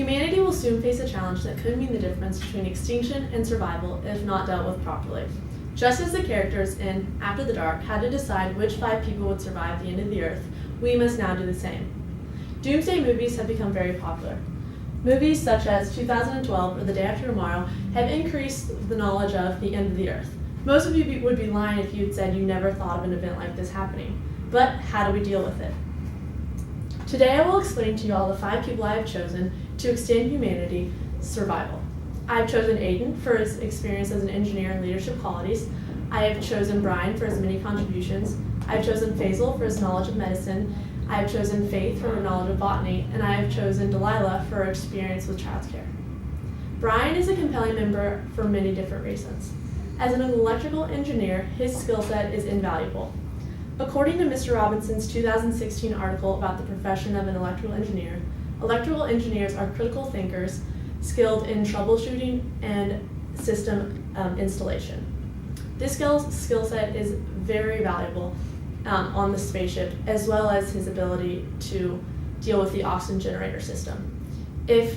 Humanity will soon face a challenge that could mean the difference between extinction and survival if not dealt with properly. Just as the characters in After the Dark had to decide which 5 people would survive the end of the Earth, we must now do the same. Doomsday movies have become very popular. Movies such as 2012 or The Day After Tomorrow have increased the knowledge of the end of the Earth. Most of you would be lying if you'd said you never thought of an event like this happening. But how do we deal with it? Today I will explain to you all the 5 people I have chosen to extend humanity's survival. I have chosen Aiden for his experience as an engineer and leadership qualities. I have chosen Brian for his many contributions. I have chosen Faisal for his knowledge of medicine. I have chosen Faith for her knowledge of botany, and I have chosen Delilah for her experience with childcare. Brian is a compelling member for many different reasons. As an electrical engineer, his skill set is invaluable. According to Mr. Robinson's 2016 article about the profession of an electrical engineers are critical thinkers skilled in troubleshooting and system installation. This skill set is very valuable on the spaceship, as well as his ability to deal with the oxygen generator system. If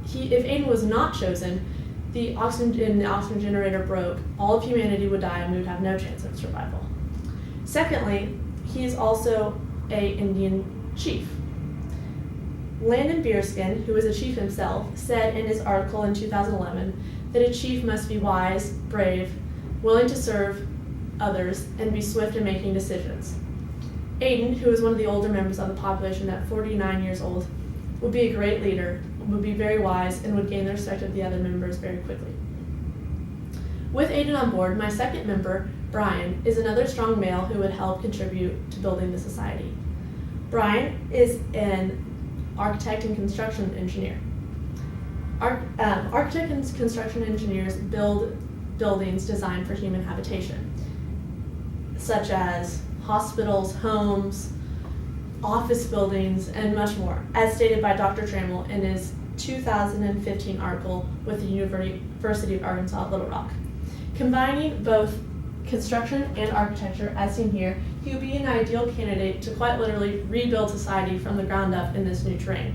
Aiden was not chosen, the oxygen generator broke, all of humanity would die and we would have no chance of survival. Secondly, he is also an Indian chief. Landon Beerskin, who is a chief himself, said in his article in 2011 that a chief must be wise, brave, willing to serve others, and be swift in making decisions. Aiden, who is one of the older members of the population at 49 years old, would be a great leader, would be very wise, and would gain the respect of the other members very quickly. With Aiden on board, my second member, Brian, is another strong male who would help contribute to building the society. Brian is an architect and construction engineer. Architect and construction engineers build buildings designed for human habitation, such as hospitals, homes, office buildings, and much more, as stated by Dr. Trammell in his 2015 article with the University of Arkansas at Little Rock. Combining both construction and architecture, as seen here, he would be an ideal candidate to quite literally rebuild society from the ground up in this new terrain.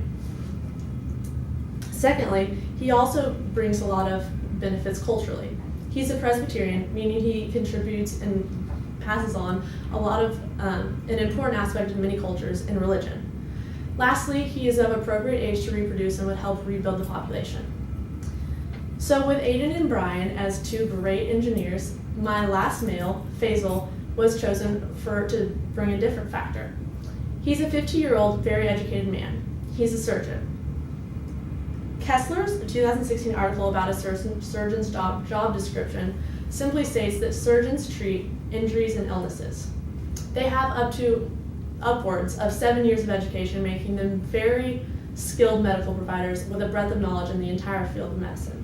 Secondly, he also brings a lot of benefits culturally. He's a Presbyterian, meaning he contributes and passes on a lot of an important aspect of many cultures in religion. Lastly, he is of appropriate age to reproduce and would help rebuild the population. So with Aiden and Brian as 2 great engineers, my last male, Faisal, was chosen to bring a different factor. He's a 50-year-old, very educated man. He's a surgeon. Kessler's 2016 article about a surgeon's job description simply states that surgeons treat injuries and illnesses. They have upwards of 7 years of education, making them very skilled medical providers with a breadth of knowledge in the entire field of medicine.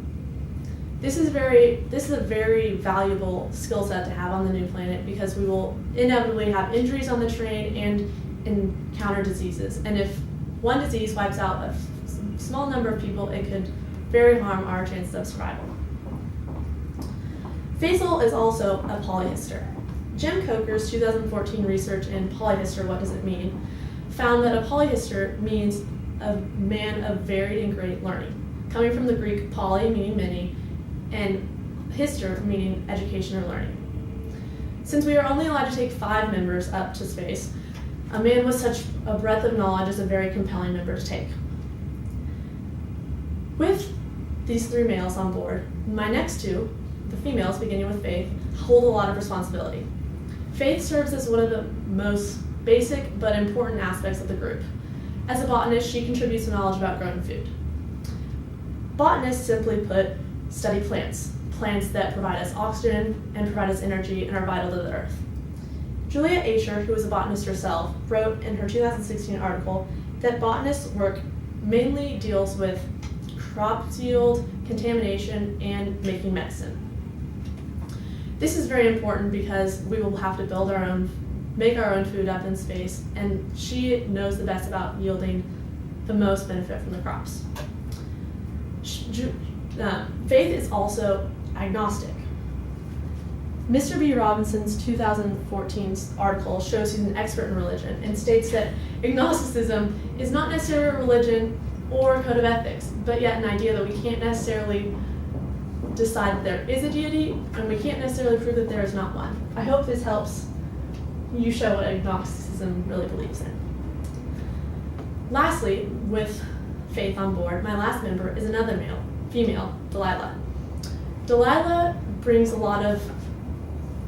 This is a very valuable skill set to have on the new planet, because we will inevitably have injuries on the terrain and encounter diseases. And if one disease wipes out a small number of people, it could very harm our chances of survival. Faisal is also a polyhister. Jim Coker's 2014 research in Polyhister, What Does It Mean?, found that a polyhister means a man of varied and great learning, coming from the Greek poly, meaning many, and hister, meaning education or learning. Since we are only allowed to take 5 members up to space, a man with such a breadth of knowledge is a very compelling member to take. With these 3 males on board, my next 2, the females, beginning with Faith, hold a lot of responsibility. Faith serves as one of the most basic but important aspects of the group. As a botanist, she contributes to knowledge about growing food. Botanists, simply put, study plants that provide us oxygen and provide us energy and are vital to the earth. Julia Acher, who is a botanist herself, wrote in her 2016 article that botanist work mainly deals with crop yield, contamination, and making medicine. This is very important because we will have to make our own food up in space, and she knows the best about yielding the most benefit from the crops. Faith is also agnostic. Mr. B. Robinson's 2014 article shows he's an expert in religion and states that agnosticism is not necessarily a religion, or a code of ethics, but yet an idea that we can't necessarily decide that there is a deity, and we can't necessarily prove that there is not one. I hope this helps you show what agnosticism really believes in. Lastly, with faith on board, my last member is another female, Delilah. Delilah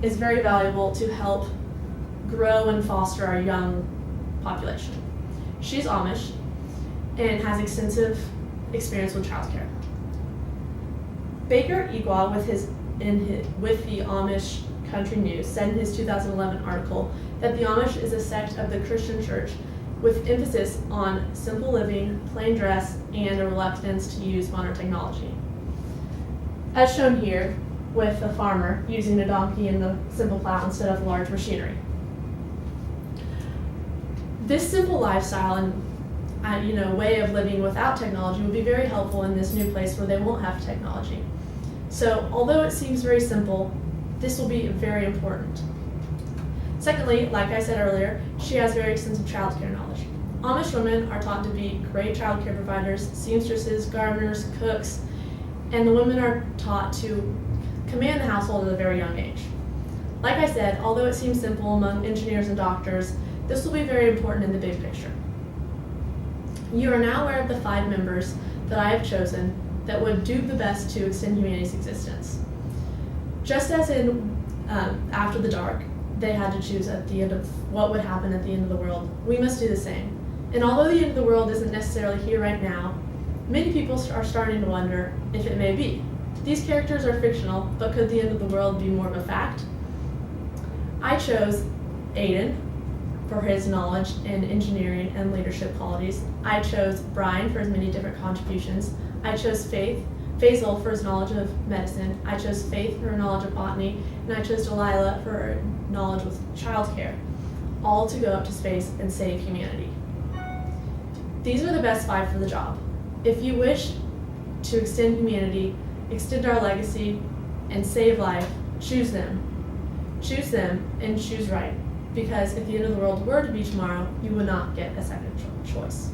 is very valuable to help grow and foster our young population. She's Amish and has extensive experience with childcare. Baker Igwa, with the Amish Country News, said in his 2011 article that the Amish is a sect of the Christian church with emphasis on simple living, plain dress, and a reluctance to use modern technology. As shown here, with a farmer using a donkey and the simple plow instead of large machinery. This simple lifestyle and way of living without technology would be very helpful in this new place where they won't have technology. So although it seems very simple, this will be very important. Secondly, like I said earlier, she has very extensive childcare knowledge. Amish women are taught to be great childcare providers, seamstresses, gardeners, cooks, and the women are taught to command the household at a very young age. Like I said, although it seems simple among engineers and doctors, this will be very important in the big picture. You are now aware of the 5 members that I have chosen that would do the best to extend humanity's existence. Just as in After the Dark, they had to choose at the end of what would happen at the end of the world, we must do the same. And although the end of the world isn't necessarily here right now, many people are starting to wonder if it may be. These characters are fictional, but could the end of the world be more of a fact? I chose Aiden for his knowledge in engineering and leadership qualities. I chose Brian for his many different contributions. I chose Faisal for his knowledge of medicine. I chose Faith for her knowledge of botany, and I chose Delilah for her knowledge with childcare, all to go up to space and save humanity. These are the best 5 for the job. If you wish to extend humanity, extend our legacy, and save life, choose them. Choose them and choose right, because if the end of the world were to be tomorrow, you would not get a second choice.